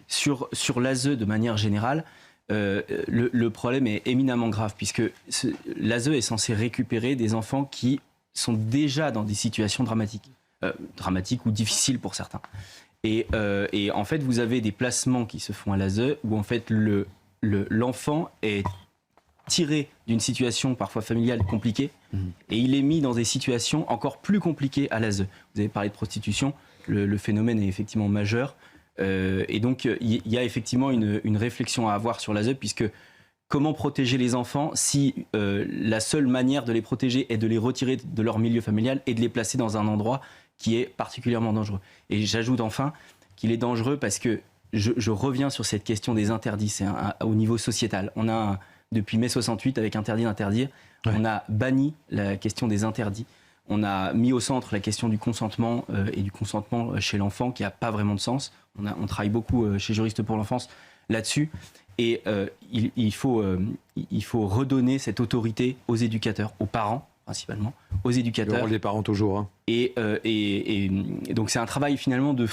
Sur l'ASE de manière générale, le problème est éminemment grave puisque l'ASE est censé récupérer des enfants qui sont déjà dans des situations dramatiques ou difficiles pour certains. Et en fait, vous avez des placements qui se font à l'ASE où en fait l'enfant est tiré d'une situation parfois familiale compliquée et il est mis dans des situations encore plus compliquées à l'ASE. Vous avez parlé de prostitution, le phénomène est effectivement majeur. Et donc, il y a effectivement une réflexion à avoir sur l'ASE, puisque comment protéger les enfants si la seule manière de les protéger est de les retirer de leur milieu familial et de les placer dans un endroit qui est particulièrement dangereux. Et j'ajoute enfin qu'il est dangereux parce que je reviens sur cette question des interdits, c'est au niveau sociétal. On a, depuis mai 68, avec Interdit d'interdire, on a banni la question des interdits. On a mis au centre la question du consentement et du consentement chez l'enfant qui n'a pas vraiment de sens. On travaille beaucoup chez Juristes pour l'enfance là-dessus. Et il faut redonner cette autorité aux éducateurs, aux parents principalement, aux éducateurs. Le rôle des parents toujours. Hein. Et donc c'est un travail finalement de